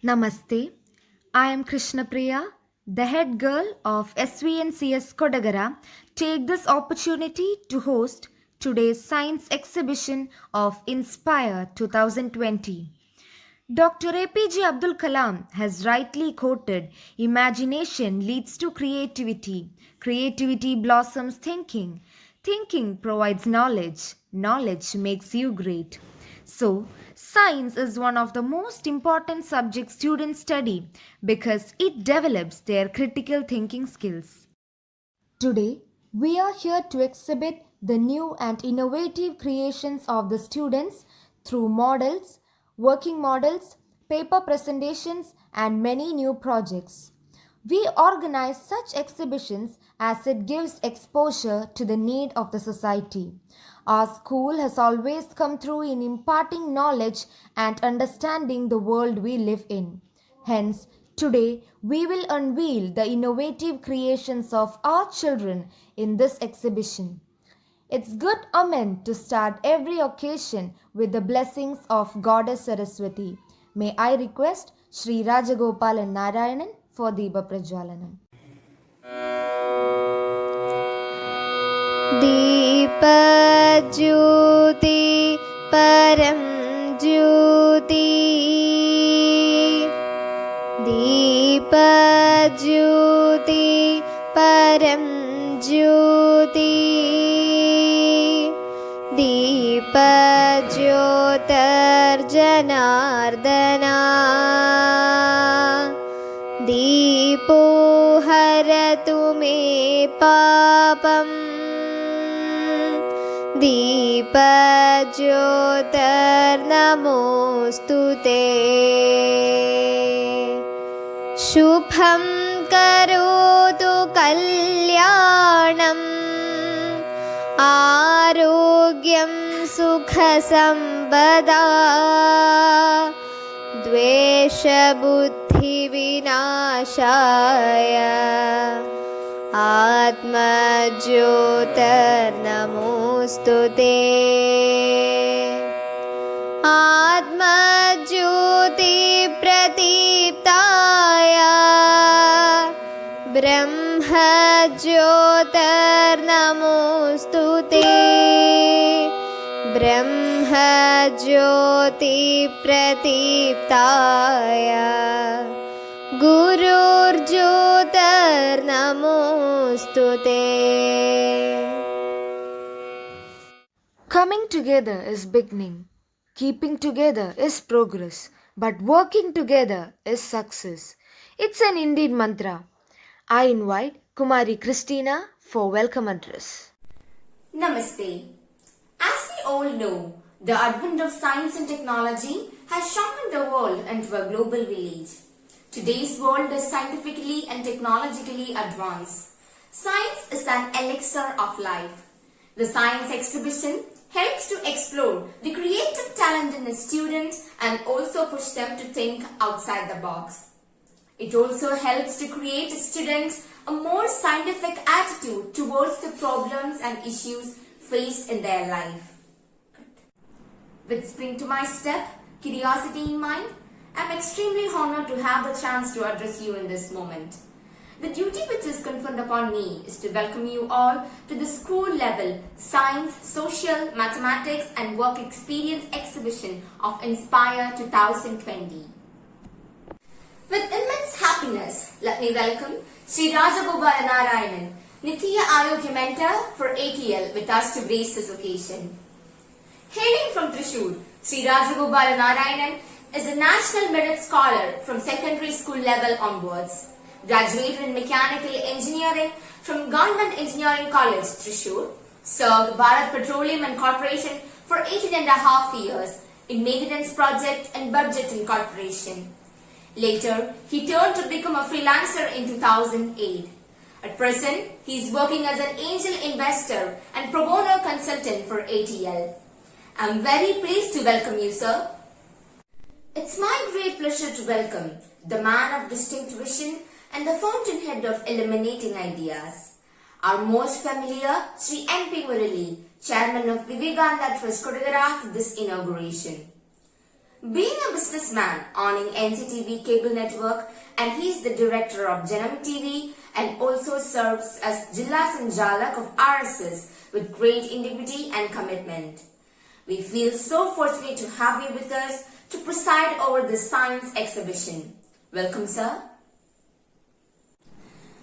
Namaste. I am Krishna Priya, the head girl of SVNCS Kodagara. Take this opportunity to host today's science exhibition of Inspire 2020. Dr. APJ Abdul Kalam has rightly quoted, imagination leads to creativity, creativity blossoms thinking, thinking provides knowledge, knowledge makes you great. So, science is one of the most important subjects students study because it develops their critical thinking skills. Today, we are here to exhibit the new and innovative creations of the students through models, working models, paper presentations, and many new projects. We organize such exhibitions as it gives exposure to the need of the society. Our school has always come through in imparting knowledge and understanding the world we live in. Hence, today we will unveil the innovative creations of our children in this exhibition. It's good omen to start every occasion with the blessings of Goddess Saraswati. May I request Sri Rajagopalan Narayanan for Deepa Prajwalanam. Deepjyoti परं ज्योति दीपज्योति परं ज्योति दीपज्योतिर्जनार्दना दीपो हरतु मे पापम् दीपज्योतिर्नमोऽस्तु ते शुभं करोतु कल्याणम् आरोग्यं सुखसम्पदा द्वेषबुद्धिविनाशाय आत्मज्योतिर्नमोऽस्तु ते आत्मज्योतिप्रदीप्ताय ब्रह्मज्योतिर्नमोऽस्तु ते ब्रह्मज्योतिप्रदीप्ताय गुरुर्ज्योतिर्नमोऽस्तु ते. Coming together is beginning, keeping together is progress, but working together is success. It's an Indian mantra. I invite Kumari Christina for welcome address. Namaste. As we all know, the advent of science and technology has shrunken the world into a global village. Today's world is scientifically and technologically advanced. Science is an elixir of life. The science exhibition helps to explore the creative talent in a student and also push them to think outside the box. It also helps to create a student a more scientific attitude towards the problems and issues faced in their life. With spring to my step, curiosity in mind, I am extremely honored to have the chance to address you in this moment. The duty which is conferred upon me is to welcome you all to the school level Science, Social, Mathematics and Work Experience exhibition of Inspire 2020. With immense happiness, let me welcome Sri Rajagopalan Narayanan, Niti Ayogya Mentor for ATL with us to grace this occasion. Hailing from Thrissur, Sri Rajagopalan Narayanan is a National Merit Scholar from secondary school level onwards. Graduated in Mechanical Engineering from Government Engineering College, Thrissur. Served Bharat Petroleum and Corporation for 18.5 years in Maintenance Project and Budgeting Corporation. Later, he turned to become a freelancer in 2008. At present, he is working as an angel investor and pro bono consultant for ATL. I am very pleased to welcome you, sir. It's my great pleasure to welcome the man of distinct vision and the fountainhead of illuminating ideas. Our most familiar Sri N.P. Murali, Chairman of Vivekananda Trust Kodagara, to this inauguration. Being a businessman owning NCTV cable network, and he is the director of Janam TV and also serves as Jilla Sanjalak of RSS with great integrity and commitment. We feel so fortunate to have you with us to preside over this science exhibition. Welcome, sir.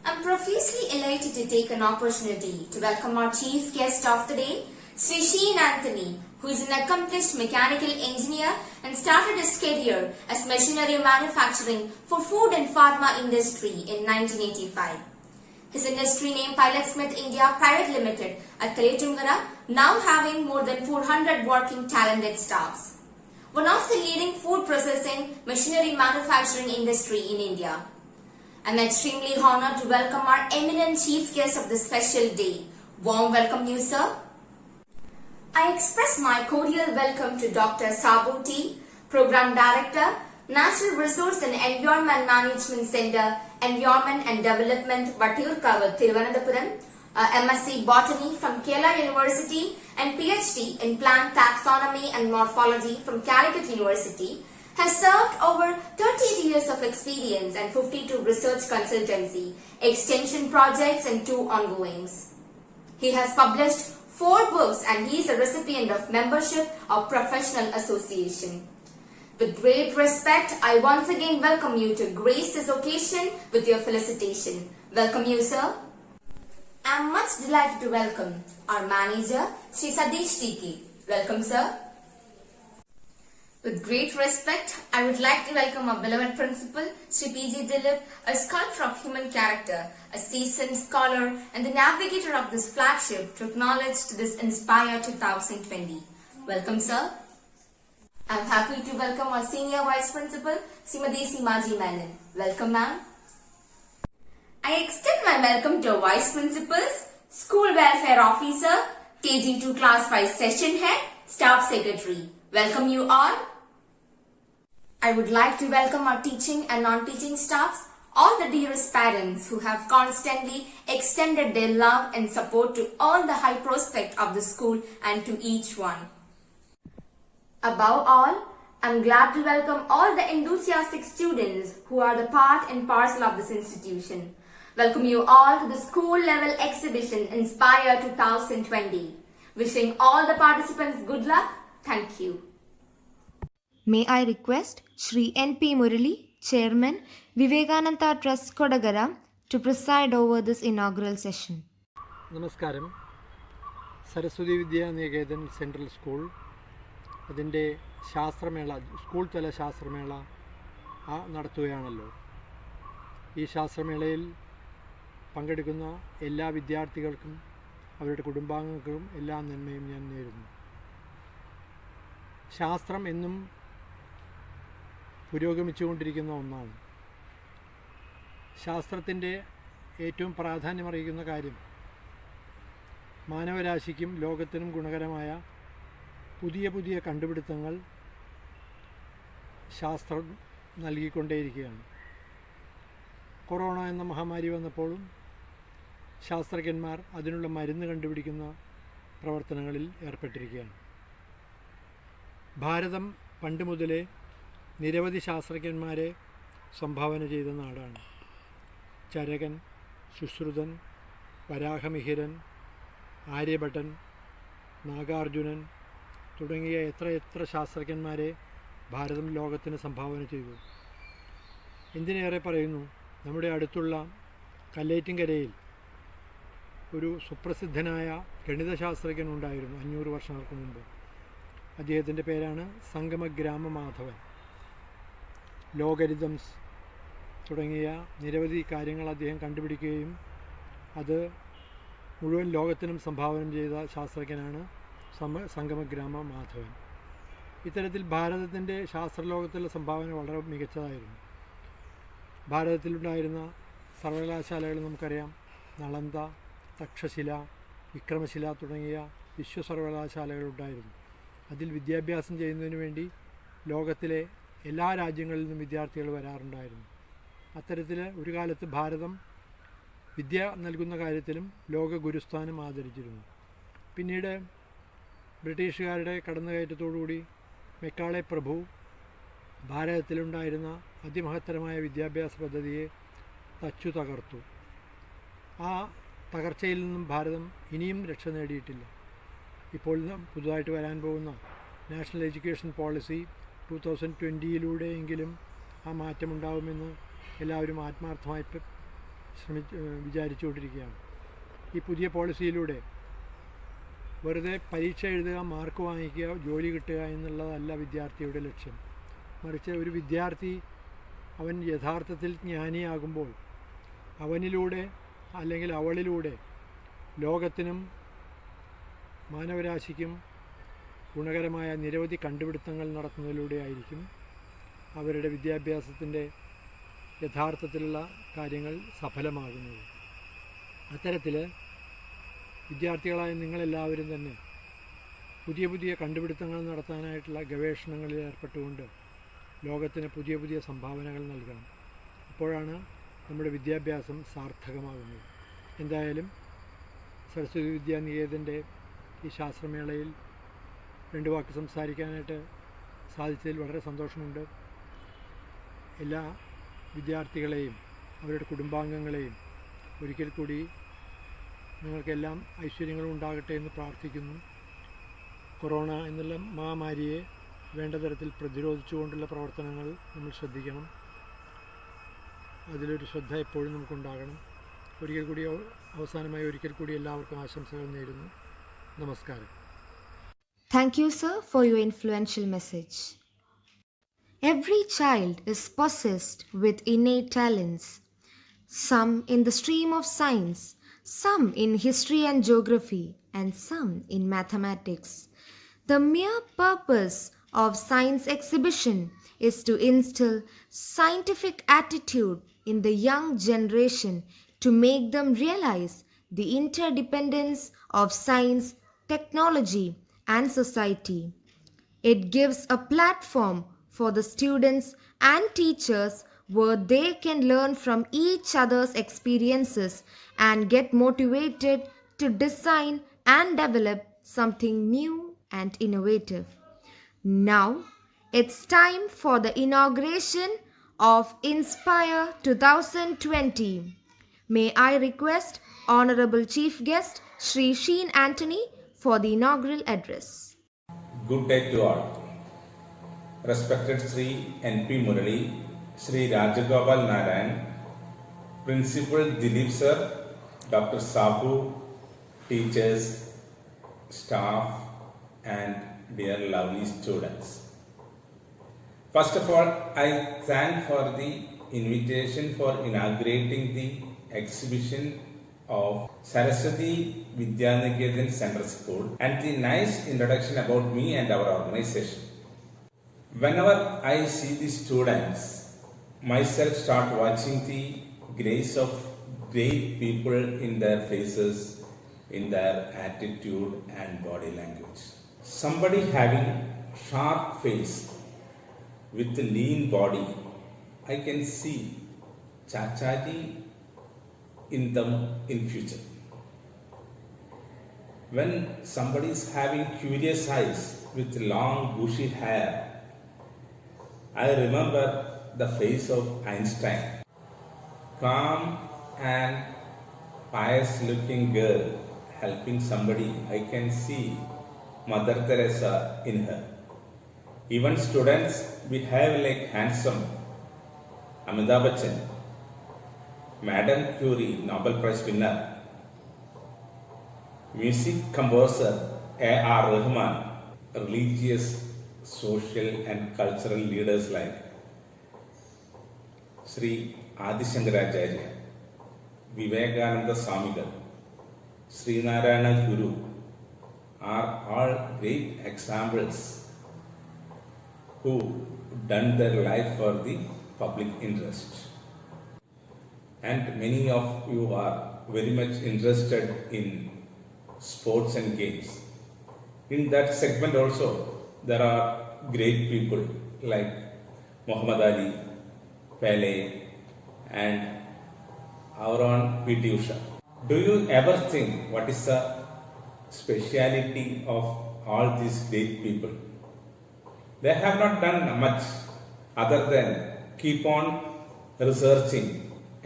I'm profusely elated to take an opportunity to welcome our chief guest of the day, Sri Sheen Anthony, who is an accomplished mechanical engineer and started his career as machinery manufacturing for food and pharma industry in 1985. His industry name Pilot Smith India Private Limited at Kaletungara, now having more than 400 working talented staffs. One of the leading food processing machinery manufacturing industry in India. I'm extremely honored to welcome our eminent chief guest of this special day. Warm welcome you, sir. I express my cordial welcome to Dr. Sabu T, Program Director, Natural Resource and Environment Management Center, Environment and Development, Vattiyoorkaavu, Thiruvananthapuram, MSc Botany from Kerala University and PhD in Plant Taxonomy and Morphology from Calicut University, has served over 30 years of experience and 52 research consultancy, extension projects and 2 ongoings. He has published 4 books and he is a recipient of membership of Professional Association. With great respect, I once again welcome you to grace this occasion with your felicitation. Welcome you, sir. I am much delighted to welcome our manager, Sri Sadish T.K. Welcome, sir. With great respect, I would like to welcome our beloved principal, Sri P.G. Dilip, a sculptor of human character, a seasoned scholar, and the navigator of this flagship to acknowledge to this Inspire 2020. Welcome, sir. I am happy to welcome our senior vice principal, Srimati Simaji Menon. Welcome, ma'am. I extend my welcome to our vice principals, school welfare officer, KG2 class 5 session head, staff secretary. Welcome you all. I would like to welcome our teaching and non-teaching staffs, all the dearest parents who have constantly extended their love and support to all the high prospect of the school and to each one. Above all, I am glad to welcome all the enthusiastic students who are the part and parcel of this institution. Welcome you all to the school level exhibition Inspire 2020. Wishing all the participants good luck. Thank you. May I request Shri N.P. Murali, Chairman, Vivekananda Trust Kodagara, to preside over this inaugural session. നമസ്കാരം. സരസ്വതി വിദ്യാ Niketan central school അതിൻ്റെ ശാസ്ത്രമേള, school തല ശാസ്ത്രമേള നടത്തുകയാണല്ലോ. ഈ ശാസ്ത്രമേളയിൽ പങ്കെടുക്കുന്ന എല്ലാ വിദ്യാർത്ഥികൾക്കും അവരുടെ കുടുംബാംഗങ്ങൾക്കും എല്ലാ നന്മയും ഞാൻ നേരുന്നു. ശാസ്ത്രം എന്നും പുരോഗമിച്ചുകൊണ്ടിരിക്കുന്ന ഒന്നാണ്. ശാസ്ത്രത്തിൻ്റെ ഏറ്റവും പ്രാധാന്യമറിയിക്കുന്ന കാര്യം മാനവരാശിക്കും ലോകത്തിനും ഗുണകരമായ പുതിയ പുതിയ കണ്ടുപിടുത്തങ്ങൾ ശാസ്ത്രം നൽകിക്കൊണ്ടേയിരിക്കുകയാണ്. കൊറോണ എന്ന മഹാമാരി വന്നപ്പോഴും ശാസ്ത്രജ്ഞന്മാർ അതിനുള്ള മരുന്ന് കണ്ടുപിടിക്കുന്ന പ്രവർത്തനങ്ങളിൽ ഏർപ്പെട്ടിരിക്കുകയാണ്. ഭാരതം പണ്ട് മുതലേ നിരവധി ശാസ്ത്രജ്ഞന്മാരെ സംഭാവന ചെയ്ത നാടാണ്. ചരകൻ, സുശ്രുതൻ, വരാഹമിഹിരൻ, ആര്യഭട്ടൻ, നാഗാർജുനൻ തുടങ്ങിയ എത്ര ശാസ്ത്രജ്ഞന്മാരെ ഭാരതം ലോകത്തിന് സംഭാവന ചെയ്തു. എന്തിനേറെ പറയുന്നു, നമ്മുടെ അടുത്തുള്ള കല്ലേറ്റിൻകരയിൽ ഒരു സുപ്രസിദ്ധനായ ഗണിതശാസ്ത്രജ്ഞൻ ഉണ്ടായിരുന്നു 500 വർഷങ്ങൾക്ക് മുമ്പ്. അദ്ദേഹത്തിൻ്റെ പേരാണ് സംഗമഗ്രാമ മാധവൻ. ലോഗരിതംസ് തുടങ്ങിയ നിരവധി കാര്യങ്ങൾ അദ്ദേഹം കണ്ടുപിടിക്കുകയും അത് മുഴുവൻ ലോകത്തിനും സംഭാവന ചെയ്ത ശാസ്ത്രജ്ഞനാണ് സംഗമഗ്രാമ മാധവൻ. ഇത്തരത്തിൽ ഭാരതത്തിൻ്റെ ശാസ്ത്രലോകത്തിലെ സംഭാവന വളരെ മികച്ചതായിരുന്നു. ഭാരതത്തിലുണ്ടായിരുന്ന സർവകലാശാലകൾ നമുക്കറിയാം. നളന്ദ, തക്ഷശില, വിക്രമശില തുടങ്ങിയ വിശ്വസർവകലാശാലകളുണ്ടായിരുന്നു. അതിൽ വിദ്യാഭ്യാസം ചെയ്യുന്നതിന് വേണ്ടി ലോകത്തിലെ എല്ലാ രാജ്യങ്ങളിൽ നിന്നും വിദ്യാർത്ഥികൾ വരാറുണ്ടായിരുന്നു. അത്തരത്തിൽ ഒരു കാലത്ത് ഭാരതം വിദ്യ നൽകുന്ന കാര്യത്തിലും ലോക ഗുരുസ്ഥാനം ആദരിച്ചിരുന്നു. പിന്നീട് ബ്രിട്ടീഷുകാരുടെ കടന്നുകയറ്റത്തോടുകൂടി മെക്കാളെ പ്രഭു ഭാരതത്തിലുണ്ടായിരുന്ന അതിമഹത്തരമായ വിദ്യാഭ്യാസ പദ്ധതിയെ തച്ചു തകർത്തു. ആ തകർച്ചയിൽ നിന്നും ഭാരതം ഇനിയും രക്ഷ നേടിയിട്ടില്ല. ഇപ്പോൾ പുതുതായിട്ട് വരാൻ പോകുന്ന നാഷണൽ എഡ്യൂക്കേഷൻ പോളിസി 2020 ആ മാറ്റമുണ്ടാകുമെന്ന് എല്ലാവരും ആത്മാർത്ഥമായി വിചാരിച്ചുകൊണ്ടിരിക്കുകയാണ്. ഈ പുതിയ പോളിസിയിലൂടെ വെറുതെ പരീക്ഷ എഴുതുക, മാർക്ക് വാങ്ങിക്കുക, ജോലി കിട്ടുക എന്നുള്ളതല്ല വിദ്യാർത്ഥിയുടെ ലക്ഷ്യം. മറിച്ച് ഒരു വിദ്യാർത്ഥി അവൻ യഥാർത്ഥത്തിൽ ജ്ഞാനിയാകുമ്പോൾ അവനിലൂടെ അല്ലെങ്കിൽ അവളിലൂടെ ലോകത്തിനും മാനവരാശിക്കും ഗുണകരമായ നിരവധി കണ്ടുപിടുത്തങ്ങൾ നടത്തുന്നതിലൂടെ ആയിരിക്കും അവരുടെ വിദ്യാഭ്യാസത്തിൻ്റെ യഥാർത്ഥത്തിലുള്ള കാര്യങ്ങൾ സഫലമാകുന്നത്. അത്തരത്തിൽ വിദ്യാർത്ഥികളായ നിങ്ങളെല്ലാവരും തന്നെ പുതിയ പുതിയ കണ്ടുപിടുത്തങ്ങൾ നടത്താനായിട്ടുള്ള ഗവേഷണങ്ങളിൽ ഏർപ്പെട്ടുകൊണ്ട് ലോകത്തിന് പുതിയ പുതിയ സംഭാവനകൾ നൽകണം. അപ്പോഴാണ് നമ്മുടെ വിദ്യാഭ്യാസം സാർത്ഥകമാകുന്നത്. എന്തായാലും സരസ്വതി വിദ്യാനികേതൻ്റെ ഈ ശാസ്ത്രമേളയിൽ 2 വാക്ക് സംസാരിക്കാനായിട്ട് സാധിച്ചതിൽ വളരെ സന്തോഷമുണ്ട്. എല്ലാ വിദ്യാർത്ഥികളെയും അവരുടെ കുടുംബാംഗങ്ങളെയും ഒരിക്കൽ കൂടി നിങ്ങൾക്കെല്ലാം ഐശ്വര്യങ്ങളും ഉണ്ടാകട്ടെ എന്ന് പ്രാർത്ഥിക്കുന്നു. കൊറോണ എന്നുള്ള മഹാമാരിയെ വേണ്ട തരത്തിൽ പ്രതിരോധിച്ചുകൊണ്ടുള്ള പ്രവർത്തനങ്ങൾ നമ്മൾ ശ്രദ്ധിക്കണം. അതിലൊരു ശ്രദ്ധ എപ്പോഴും നമുക്കുണ്ടാകണം. അവസാനമായി ഒരിക്കൽ കൂടി എല്ലാവർക്കും ആശംസകൾ നേരുന്നു. നമസ്കാരം. Thank you, sir, for your influential message. Every child is possessed with innate talents, some in the stream of science, some in history and geography, and some in mathematics. The mere purpose of science exhibition is to instill scientific attitude in the young generation to make them realize the interdependence of science, technology, and society. It gives a platform for the students and teachers where they can learn from each other's experiences and get motivated to design and develop something new and innovative. Now, it's time for the inauguration of Inspire 2020. May I request Honorable Chief Guest Shri Sheen Anthony for the inaugural address. Good day to all. Respected Sri N.P. Murali, Sri Rajagopal Narayan, Principal Dilip Sir, Dr. Sabu, teachers, staff, and dear lovely students. First of all, I thank for the invitation for inaugurating the exhibition of Saraswati Vidyaniketan Central School and the nice introduction about me and our organization. Whenever I see the students, myself start watching the grace of great people in their faces, in their attitude and body language. Somebody having sharp face with a lean body, I can see Chachaji in them in future. When somebody is having curious eyes with long bushy hair, I remember the face of Einstein. Calm and pious looking girl helping somebody, I can see Mother Teresa in her. Even students behave like handsome Amitabh Bachchan, Madam Curie, Nobel Prize winner, music composer A.R. Rahman, religious, social and cultural leaders like Sri Adi Shankaracharya, Vivekananda Swamigal, Sri Narayana Guru are all great examples who done their life for the public interest. And many of you are very much interested in sports and games. In that segment also, there are great people like Muhammad Ali, Pele, and our own P.T. Usha. Do you ever think what is the speciality of all these great people. They have not done much other than keep on researching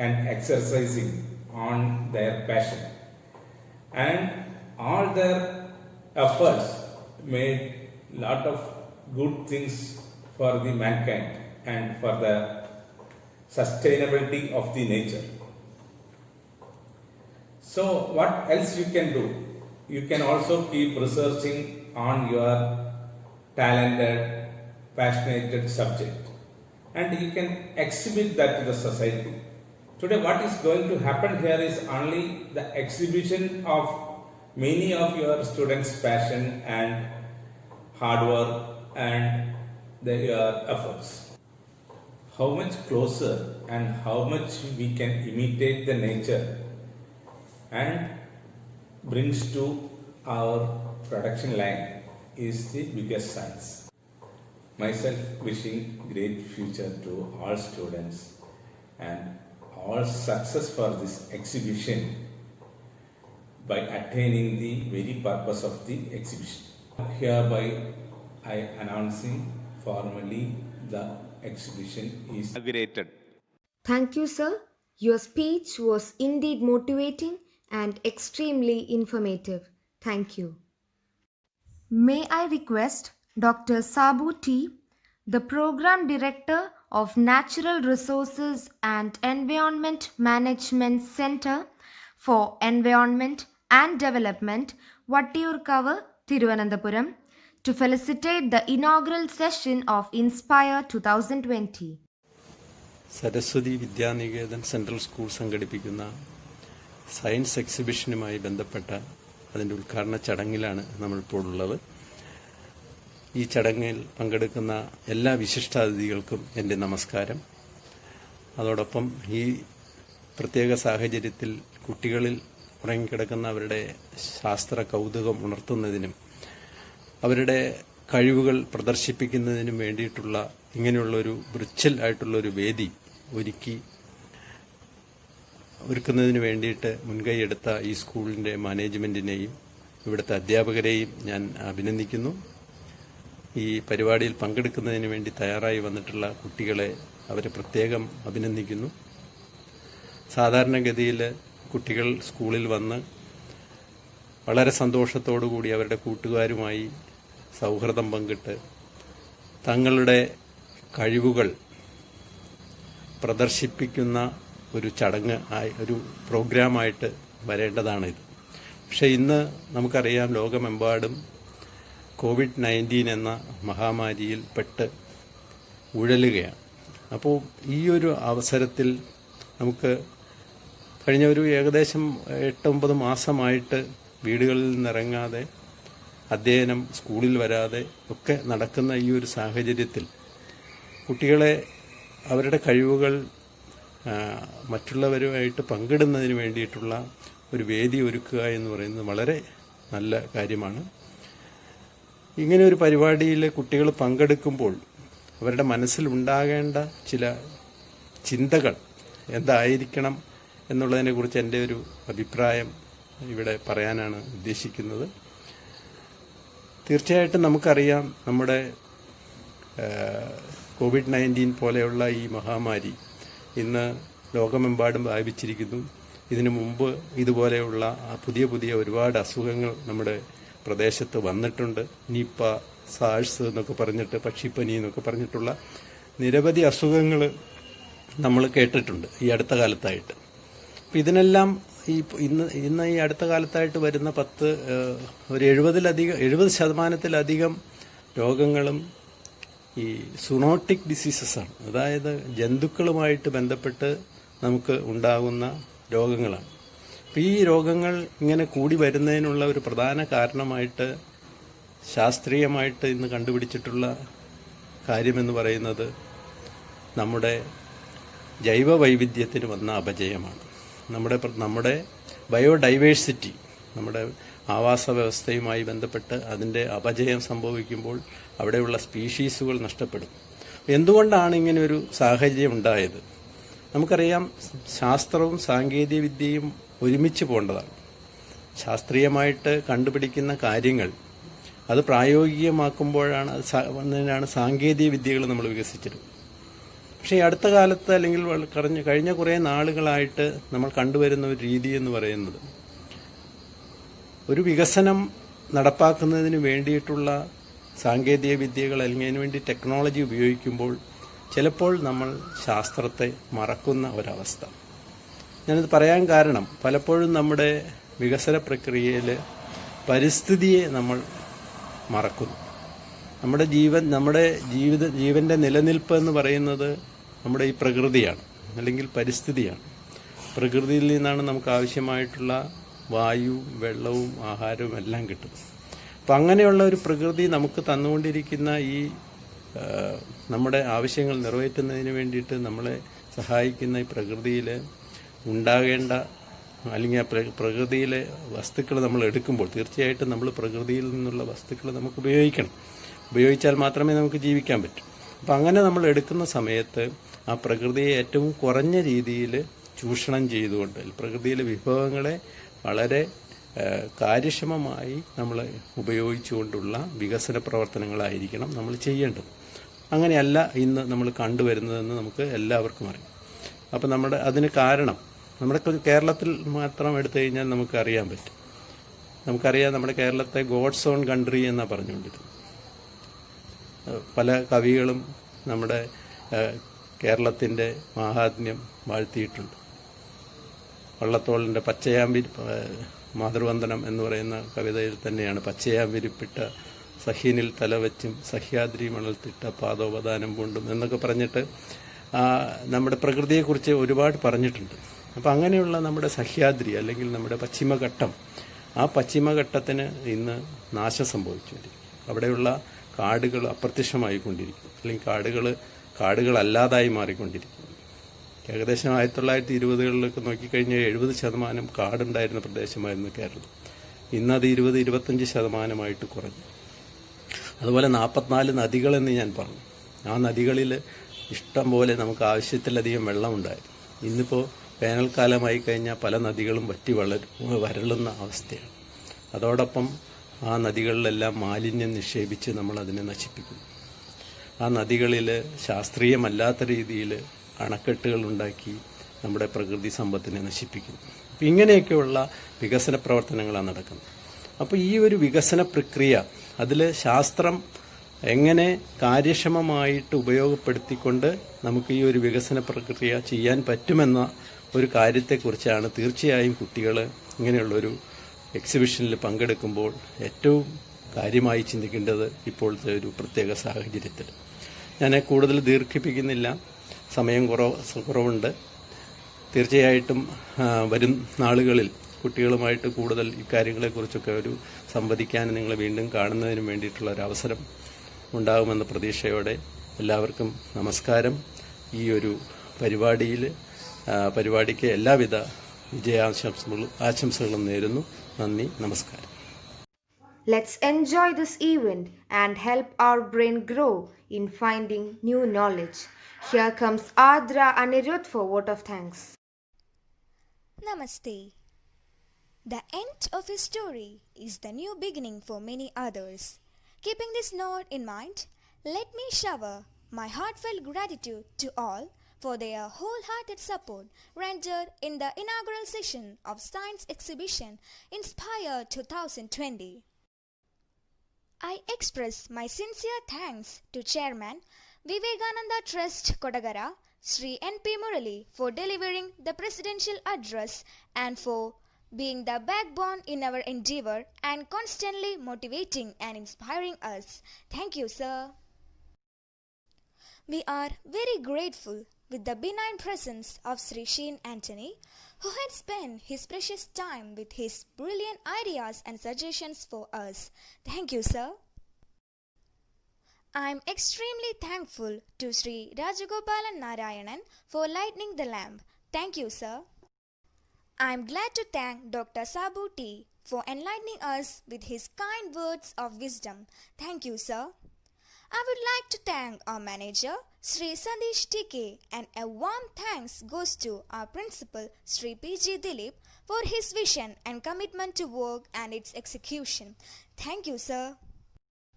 and exercising on their passion. And all their efforts made lot of good things for the mankind and for the sustainability of the nature. So what else you can do? You can also keep researching on your talented, passionate subject, and you can exhibit that to the society. Today what is going to happen here is only the exhibition of many of your students' passion and hard work and their efforts. How much closer and how much we can imitate the nature and brings to our production line is the biggest science. Myself wishing great future to all students and all success for this exhibition by attaining the very purpose of the exhibition. Hereby I announcing formally the exhibition is inaugurated. Thank you, sir. Your speech was indeed motivating and extremely informative. Thank you. May I request Dr. Sabu T, the Program Director of Natural Resources and Environment Management Center for Environment and Development, Vattiyoorkavu, Thiruvananthapuram, to felicitate the inaugural session of Inspire 2020. Saraswati Vidyaniketan central school സംഘടിപ്പിക്കുന്ന science എക്സിബിഷനുമായി ബന്ധപ്പെട്ട അതിൻ്റെ ഉദ്ഘാടന ചടങ്ങിലാണ് നമ്മളിപ്പോൾ ഉള്ളത്. ഈ ചടങ്ങിൽ പങ്കെടുക്കുന്ന എല്ലാ വിശിഷ്ടാതിഥികൾക്കും എൻ്റെ നമസ്കാരം. അതോടൊപ്പം ഈ പ്രത്യേക സാഹചര്യത്തിൽ കുട്ടികളിൽ ഉറങ്ങിക്കിടക്കുന്ന അവരുടെ ശാസ്ത്ര കൗതുകം ഉണർത്തുന്നതിനും അവരുടെ കഴിവുകൾ പ്രദർശിപ്പിക്കുന്നതിനും വേണ്ടിയിട്ടുള്ള ഇങ്ങനെയുള്ളൊരു വിർച്വൽ ആയിട്ടുള്ളൊരു വേദി ഒരുക്കുന്നതിന് വേണ്ടിയിട്ട് മുൻകൈയെടുത്ത ഈ സ്കൂളിൻ്റെ മാനേജ്മെൻറ്റിനെയും ഇവിടുത്തെ അധ്യാപകരെയും ഞാൻ അഭിനന്ദിക്കുന്നു. ഈ പരിപാടിയിൽ പങ്കെടുക്കുന്നതിന് വേണ്ടി തയ്യാറായി വന്നിട്ടുള്ള കുട്ടികളെ അവരെ പ്രത്യേകം അഭിനന്ദിക്കുന്നു. സാധാരണഗതിയിൽ കുട്ടികൾ സ്കൂളിൽ വന്ന് വളരെ സന്തോഷത്തോടുകൂടി അവരുടെ കൂട്ടുകാരുമായി സൗഹൃദം പങ്കിട്ട് തങ്ങളുടെ കഴിവുകൾ പ്രദർശിപ്പിക്കുന്ന ഒരു ചടങ്ങ് ഒരു പ്രോഗ്രാമായിട്ട് വരേണ്ടതാണിത്. പക്ഷേ ഇന്ന് നമുക്കറിയാം ലോകമെമ്പാടും COVID-19 എന്ന മഹാമാരിയിൽ പെട്ട് ഉഴലുകയാണ്. അപ്പോൾ ഈ ഒരു അവസരത്തിൽ നമുക്ക് കഴിഞ്ഞ ഒരു ഏകദേശം 8-9 മാസമായിട്ട് വീടുകളിൽ നിന്നിറങ്ങാതെ അധ്യയനം സ്കൂളിൽ വരാതെ ഒക്കെ നടക്കുന്ന ഈ ഒരു സാഹചര്യത്തിൽ കുട്ടികളെ അവരുടെ കഴിവുകൾ മറ്റുള്ളവരുമായിട്ട് പങ്കിടുന്നതിന് വേണ്ടിയിട്ടുള്ള ഒരു വേദി ഒരുക്കുക എന്ന് പറയുന്നത് വളരെ നല്ല കാര്യമാണ്. ഇങ്ങനെ ഒരു പരിപാടിയിൽ കുട്ടികൾ പങ്കെടുക്കുമ്പോൾ അവരുടെ മനസ്സിലുണ്ടാകേണ്ട ചില ചിന്തകൾ എന്തായിരിക്കണം എന്നുള്ളതിനെക്കുറിച്ച് എൻ്റെ ഒരു അഭിപ്രായം ഇവിടെ പറയാനാണ് ഉദ്ദേശിക്കുന്നത്. തീർച്ചയായിട്ടും നമുക്കറിയാം നമ്മുടെ COVID-19 പോലെയുള്ള ഈ മഹാമാരി ഇന്ന് ലോകമെമ്പാടും വ്യാപിച്ചിരിക്കുന്നു. ഇതിനു മുമ്പ് ഇതുപോലെയുള്ള പുതിയ ഒരുപാട് അസുഖങ്ങൾ നമ്മുടെ പ്രദേശത്ത് വന്നിട്ടുണ്ട്. നിപ്പ, സാഴ്സ് എന്നൊക്കെ പറഞ്ഞിട്ട്, പക്ഷിപ്പനി എന്നൊക്കെ പറഞ്ഞിട്ടുള്ള നിരവധി അസുഖങ്ങൾ നമ്മൾ കേട്ടിട്ടുണ്ട് ഈ അടുത്ത കാലത്തായിട്ട്. അപ്പം ഇതിനെല്ലാം ഇന്ന് ഈ അടുത്ത കാലത്തായിട്ട് വരുന്ന 70% രോഗങ്ങളും ഈ സൂണോട്ടിക് ഡിസീസസാണ്. അതായത് ജന്തുക്കളുമായിട്ട് ബന്ധപ്പെട്ട് നമുക്ക് ഉണ്ടാകുന്ന രോഗങ്ങളാണ്. അപ്പം ഈ രോഗങ്ങൾ ഇങ്ങനെ കൂടി വരുന്നതിനുള്ള ഒരു പ്രധാന കാരണമായിട്ട് ശാസ്ത്രീയമായിട്ട് ഇന്ന് കണ്ടുപിടിച്ചിട്ടുള്ള കാര്യമെന്ന് പറയുന്നത് നമ്മുടെ ജൈവ വൈവിധ്യത്തിന് വന്ന അപജയമാണ്. നമ്മുടെ ബയോഡൈവേഴ്സിറ്റി, നമ്മുടെ ആവാസ വ്യവസ്ഥയുമായി ബന്ധപ്പെട്ട് അതിൻ്റെ അപജയം സംഭവിക്കുമ്പോൾ അവിടെയുള്ള സ്പീഷീസുകൾ നഷ്ടപ്പെടും. എന്തുകൊണ്ടാണ് ഇങ്ങനെ ഒരു സാഹചര്യം ഉണ്ടായത്? നമുക്കറിയാം, ശാസ്ത്രവും സാങ്കേതിക വിദ്യയും ഒരുമിച്ച് പോകേണ്ടതാണ്. ശാസ്ത്രീയമായിട്ട് കണ്ടുപിടിക്കുന്ന കാര്യങ്ങൾ അത് പ്രായോഗികമാക്കുമ്പോഴാണ് അതിനാണ് സാങ്കേതിക വിദ്യകൾ നമ്മൾ വികസിച്ചത്. പക്ഷേ ഈ അടുത്ത കാലത്ത് അല്ലെങ്കിൽ കഴിഞ്ഞ കുറേ നാളുകളായിട്ട് നമ്മൾ കണ്ടുവരുന്ന ഒരു രീതി എന്ന് പറയുന്നത്, ഒരു വികസനം നടപ്പാക്കുന്നതിന് വേണ്ടിയിട്ടുള്ള സാങ്കേതിക വിദ്യകൾ അല്ലെങ്കിൽ അതിനു വേണ്ടി ടെക്നോളജി ഉപയോഗിക്കുമ്പോൾ ചിലപ്പോൾ നമ്മൾ ശാസ്ത്രത്തെ മറക്കുന്ന ഒരവസ്ഥ. ഞാനിത് പറയാൻ കാരണം, പലപ്പോഴും നമ്മുടെ വികസന പ്രക്രിയയിൽ പരിസ്ഥിതിയെ നമ്മൾ മറക്കുന്നു. നമ്മുടെ ജീവന്റെ നിലനിൽപ്പ് എന്ന് പറയുന്നത് നമ്മുടെ ഈ പ്രകൃതിയാണ്, അല്ലെങ്കിൽ പരിസ്ഥിതിയാണ്. പ്രകൃതിയിൽ നിന്നാണ് നമുക്ക് ആവശ്യമായിട്ടുള്ള വായുവും വെള്ളവും ആഹാരവും എല്ലാം കിട്ടുന്നത്. അപ്പം അങ്ങനെയുള്ള ഒരു പ്രകൃതി നമുക്ക് തന്നുകൊണ്ടിരിക്കുന്ന ഈ നമ്മുടെ ആവശ്യങ്ങൾ നിറവേറ്റുന്നതിന് വേണ്ടിയിട്ട് നമ്മളെ സഹായിക്കുന്ന ഈ പ്രകൃതിയിൽ ഉണ്ടാകേണ്ട, അല്ലെങ്കിൽ ആ പ്രകൃതിയിലെ വസ്തുക്കൾ നമ്മൾ എടുക്കുമ്പോൾ തീർച്ചയായിട്ടും നമ്മൾ പ്രകൃതിയിൽ നിന്നുള്ള വസ്തുക്കൾ നമുക്ക് ഉപയോഗിക്കണം. ഉപയോഗിച്ചാൽ മാത്രമേ നമുക്ക് ജീവിക്കാൻ പറ്റൂ. അപ്പം അങ്ങനെ നമ്മൾ എടുക്കുന്ന സമയത്ത് ആ പ്രകൃതിയെ ഏറ്റവും കുറഞ്ഞ രീതിയിൽ ചൂഷണം ചെയ്തുകൊണ്ട് പ്രകൃതിയിലെ വിഭവങ്ങളെ വളരെ കാര്യക്ഷമമായി നമ്മൾ ഉപയോഗിച്ചുകൊണ്ടുള്ള വികസന പ്രവർത്തനങ്ങളായിരിക്കണം നമ്മൾ ചെയ്യേണ്ടത്. അങ്ങനെയല്ല ഇന്ന് നമ്മൾ കണ്ടുവരുന്നതെന്ന് നമുക്ക് എല്ലാവർക്കും അറിയാം. അപ്പം അതിന് കാരണം നമ്മുടെ കേരളത്തിൽ മാത്രം എടുത്തു കഴിഞ്ഞാൽ നമുക്ക് അറിയാൻ പറ്റും. നമുക്കറിയാം, നമ്മുടെ കേരളത്തെ ഗോഡ്സ് ഓൺ കൺട്രി എന്നാണ് പറഞ്ഞുകൊണ്ടിരുന്നത്. പല കവികളും നമ്മുടെ കേരളത്തിൻ്റെ മാഹാത്മ്യം വാഴ്ത്തിയിട്ടുണ്ട്. വള്ളത്തോളിൻ്റെ പച്ചയാമ്പി മാതൃവന്ദനം എന്ന് പറയുന്ന കവിതയിൽ തന്നെയാണ് പച്ചയാമ്പിരിപ്പിട്ട സഹ്യനിൽ തലവച്ചും സഹ്യാദ്രി മണൽത്തിട്ട പാദോപദാനം പൂണ്ടും എന്നൊക്കെ പറഞ്ഞിട്ട് നമ്മുടെ പ്രകൃതിയെക്കുറിച്ച് ഒരുപാട് പറഞ്ഞിട്ടുണ്ട്. അപ്പം അങ്ങനെയുള്ള നമ്മുടെ സഹ്യാദ്രി അല്ലെങ്കിൽ നമ്മുടെ പശ്ചിമഘട്ടം, ആ പശ്ചിമഘട്ടത്തിന് ഇന്ന് നാശം സംഭവിച്ചുകൊണ്ടിരിക്കും. അവിടെയുള്ള കാടുകൾ അപ്രത്യക്ഷമായിക്കൊണ്ടിരിക്കും, അല്ലെങ്കിൽ കാടുകളല്ലാതായി മാറിക്കൊണ്ടിരിക്കും. ഏകദേശം 1920-കളിലൊക്കെ നോക്കിക്കഴിഞ്ഞാൽ 70% കാടുണ്ടായിരുന്ന പ്രദേശമായിരുന്നു കേരളം. ഇന്നത് 20-25% കുറഞ്ഞു. അതുപോലെ 44 നദികളെന്ന് ഞാൻ പറഞ്ഞു. ആ നദികളിൽ ഇഷ്ടം പോലെ നമുക്ക് ആവശ്യത്തിലധികം വെള്ളമുണ്ടായിരുന്നു. ഇന്നിപ്പോൾ വേനൽക്കാലമായി കഴിഞ്ഞാൽ പല നദികളും വറ്റി വരളുന്ന അവസ്ഥയാണ്. അതോടൊപ്പം ആ നദികളിലെല്ലാം മാലിന്യം നിക്ഷേപിച്ച് നമ്മൾ അതിനെ നശിപ്പിക്കുന്നു. ആ നദികളിൽ ശാസ്ത്രീയമല്ലാത്ത രീതിയിൽ അണക്കെട്ടുകൾ ഉണ്ടാക്കി നമ്മുടെ പ്രകൃതി സമ്പത്തിനെ നശിപ്പിക്കുന്നു. അപ്പം ഇങ്ങനെയൊക്കെയുള്ള വികസന പ്രവർത്തനങ്ങളാണ് നടക്കുന്നത്. അപ്പോൾ ഈ ഒരു വികസന പ്രക്രിയ, അതിൽ ശാസ്ത്രം എങ്ങനെ കാര്യക്ഷമമായിട്ട് ഉപയോഗപ്പെടുത്തിക്കൊണ്ട് നമുക്ക് ഈ ഒരു വികസന പ്രക്രിയ ചെയ്യാൻ പറ്റുമെന്ന ഒരു കാര്യത്തെക്കുറിച്ചാണ് തീർച്ചയായും കുട്ടികൾ ഇങ്ങനെയുള്ളൊരു എക്സിബിഷനിൽ പങ്കെടുക്കുമ്പോൾ ഏറ്റവും കാര്യമായി ചിന്തിക്കേണ്ടത് ഇപ്പോഴത്തെ ഒരു പ്രത്യേക സാഹചര്യത്തിൽ. ഞാൻ കൂടുതൽ ദീർഘിപ്പിക്കുന്നില്ല, സമയം കുറവുണ്ട്. തീർച്ചയായിട്ടും വരും നാളുകളിൽ കുട്ടികളുമായിട്ട് കൂടുതൽ ഇക്കാര്യങ്ങളെക്കുറിച്ചൊക്കെ ഒരു സംവദിക്കാൻ നിങ്ങളെ വീണ്ടും കാണുന്നതിന് വേണ്ടിയിട്ടുള്ള ഒരു അവസരം ഉണ്ടാകുമെന്ന പ്രതീക്ഷയോടെ എല്ലാവർക്കും നമസ്കാരം. ഈ ഒരു പരിപാടിക്ക് എല്ലാവിധ ആശംസകളും നേരുന്നു. നന്ദി, നമസ്കാരം. Let's enjoy this event and help our brain grow in finding new knowledge. Here comes Adra Anirudh for vote of thanks. Namaste. The end of a story is the new beginning for many others. Keeping this note in mind, let me shower my heartfelt gratitude to all for their wholehearted support rendered in the inaugural session of Science Exhibition Inspire 2020. I express my sincere thanks to Chairman Vivekananda Trust Kodagara, Sri N.P. Murali, for delivering the presidential address and for being the backbone in our endeavor and constantly motivating and inspiring us. Thank you, sir. We are very grateful with the benign presence of Sri Sheen Antony, who had spent his precious time with his brilliant ideas and suggestions for us. Thank you, sir. I am extremely thankful to Sri Rajagopalan Narayanan for lighting the lamp. Thank you, sir. I am glad to thank Dr. Sabu T for enlightening us with his kind words of wisdom. Thank you, sir. I would like to thank our manager, Sri Sandesh TK, and a warm thanks goes to our principal, Sri P.G. Dilip, for his vision and commitment to work and its execution. Thank you, sir.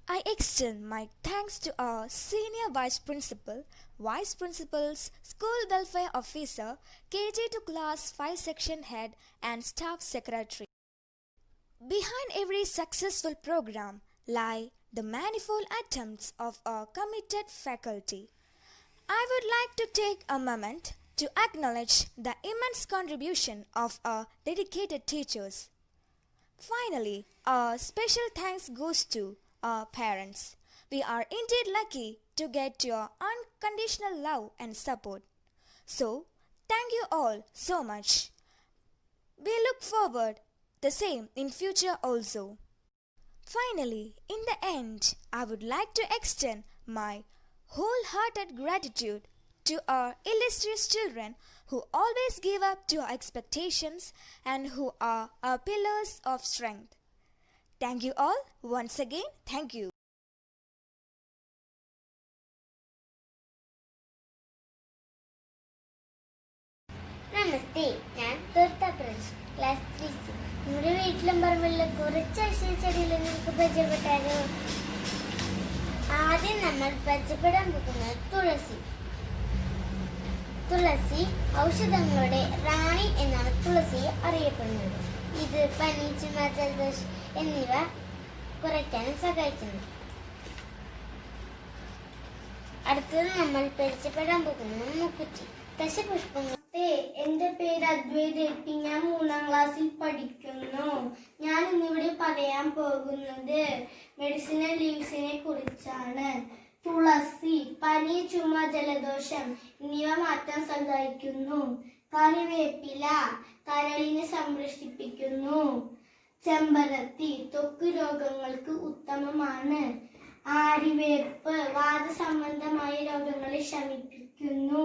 I extend my thanks to our Senior Vice Principal, Vice Principals, School Welfare Officer, KG to Class 5 Section Head, and Staff Secretary. Behind every successful program lie the manifold attempts of our committed faculty. I would like to take a moment to acknowledge the immense contribution of our dedicated teachers. Finally, our special thanks goes to our parents. We are indeed lucky to get your unconditional love and support. So, thank you all so much. We look forward the same in future also. Finally, in the end, I would like to extend my wholehearted gratitude to our illustrious children who always give up to our expectations and who are our pillars of strength. Thank you all. Once again, thank you. നമസ്തേ, ഞാൻ തീർത്ഥ Praj, class 3C. നമ്മുടെ വീട്ടിലും പറമ്പിലുള്ള കുറച്ച് ഐശ്വര്യച്ചെടിയിൽ നിങ്ങൾക്ക് പരിചയപ്പെട്ടാലോ? ആദ്യം നമ്മൾ പരിചയപ്പെടാൻ പോകുന്നത് തുളസി. തുളസി ഔഷധങ്ങളുടെ റാണി എന്നാണ് തുളസിയെ അറിയപ്പെടുന്നത്. ഇത് പനി, ചുമ, ജലദോഷം എന്നിവ കുറയ്ക്കാനും സഹായിക്കുന്നു. അടുത്തത് നമ്മൾ പരിചയപ്പെടാൻ പോകുന്നത് മുക്കുറ്റി. ദശപുഷ്പങ്ങൾ. എന്റെ പേര് അദ്വൈത് എപ്പി. ഞാൻ 3ാം ക്ലാസ്സിൽ പഠിക്കുന്നു. ഞാൻ ഇന്നിവിടെ പറയാൻ പോകുന്നത് മെഡിസിനൽ ലീവ്സിനെ കുറിച്ചാണ്. തുളസി പനി, ചുമ, ജലദോഷം എന്നിവ മാറ്റാൻ സഹായിക്കുന്നു. കറിവേപ്പില കരളിനെ സംരക്ഷിപ്പിക്കുന്നു. ചെമ്പരത്തി ത്വക്ക് രോഗങ്ങൾക്ക് ഉത്തമമാണ്. ആര്യവേപ്പ് വാതസംബന്ധമായ രോഗങ്ങളെ ശമിപ്പിക്കുന്നു.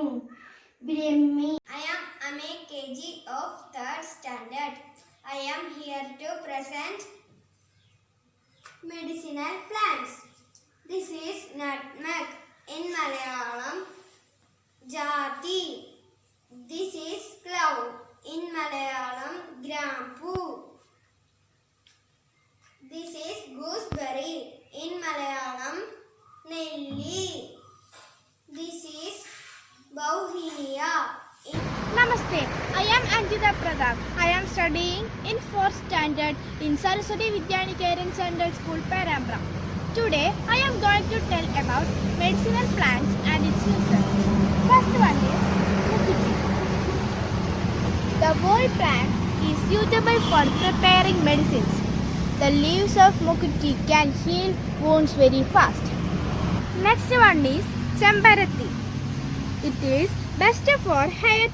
Brahmi. I am Ame KG of 3rd standard. I am here to present medicinal plants. This is nutmeg, in Malayalam jati. This is clove, in Malayalam grampu. This is gooseberry, in Malayalam nelli. This is bauhinia. Namaste, I am Anjita Pradap. I am studying in 4th standard in Saraswati Vidyanikeran Central School, Perambra. Today, I am going to tell about medicinal plants and its uses. First one is Mukuchi. The whole plant is suitable for preparing medicines. The leaves of Mukuchi can heal wounds very fast. Next one is Chambarati. It is best for hair.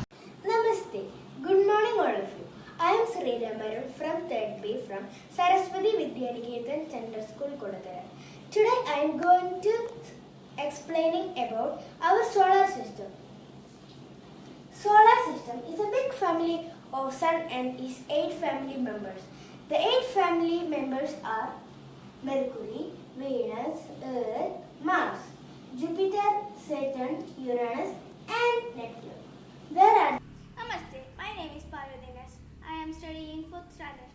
Namaste. Good morning all of you. I am Sri Ramaran from 3rd B from Saraswati Vidyaniketan Central School, Kodagara. Today I am going to explaining about our solar system. Solar system is a big family of sun and is 8 family members. The 8 family members are Mercury, Venus, Earth, Mars, Jupiter, Saturn, Uranus and Neptune. There are Namaste, my name is Parvatinas. I am studying 4th standard.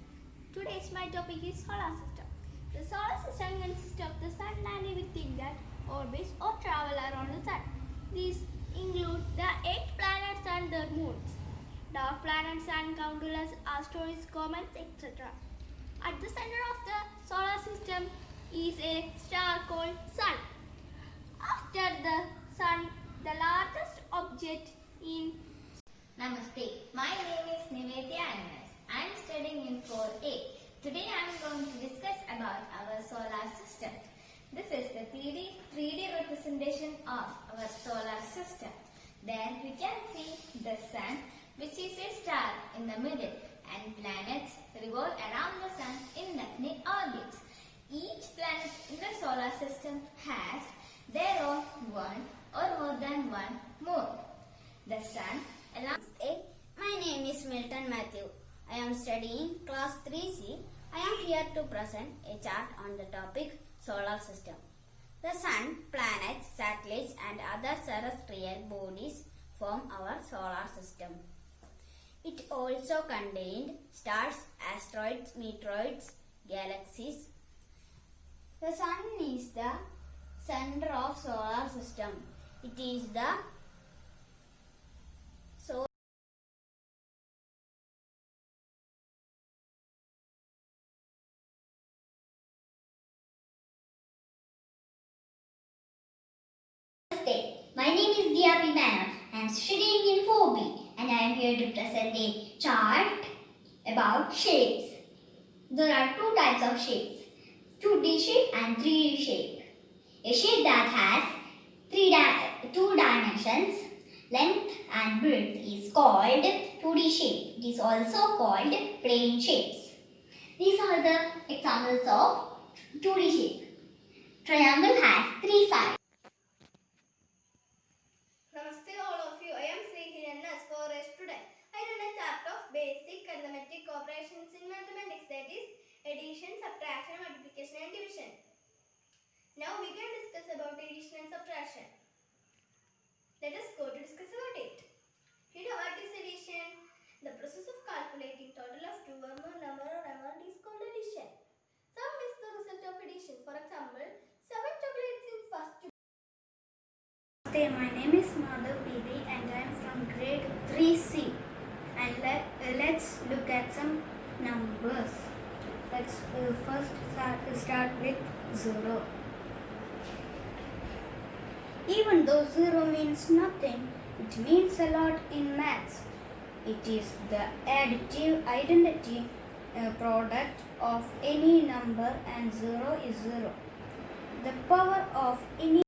Today's my topic is solar system. The solar system consists of the sun and everything that orbits or travel around the sun. These include the 8 planets and their moons, dwarf planets and countless asteroids, comets, etc. At the center of the solar system is a star called Sun. After the Sun, the largest object in Namaste, my name is Nivedya Annas. I am studying in 4A. Today I am going to discuss about our solar system. This is the 3D representation of our solar system. There we can see the sun, which is a star in the middle, and planets revolve around the sun in magnetic orbits. Each planet in the solar system has their own one or more than one moon. The sun My name is Milton Matthew. I am studying class 3C. I am here to present a chart on the topic solar system. The sun, planets, satellites and other terrestrial bodies form our solar system. It also contained stars, asteroids, meteoroids, galaxies The sun is the center of solar system. It is the source. Namaste. My name is Diapi Menon. I am studying in 4B and I am here to present a chart about shapes. There are two types of shapes, 2D shape and 3D shape. A shape that has two dimensions, length and width, is called 2D shape. It is also called plane shapes. These are the examples of 2D shape. Triangle has 3 sides. Namaste all of you. I am Srihirannas, 4A student. I run a chart of basic arithmetic operations in mathematics, that is addition, subtraction, multiplication and division. Now we can discuss about addition and subtraction. Let us go to discuss about it. You know what is addition? The process of calculating total of two or more number or amount is called addition. Sum is the result of addition. For example, 7 chocolates in first. Namaste, my name is Madhav Bibi and I am from grade 3C. And let's look at some numbers. Let's first start with 0. Even though 0 means nothing, it means a lot in maths. It is the additive identity product of any number and 0 is 0. The power of any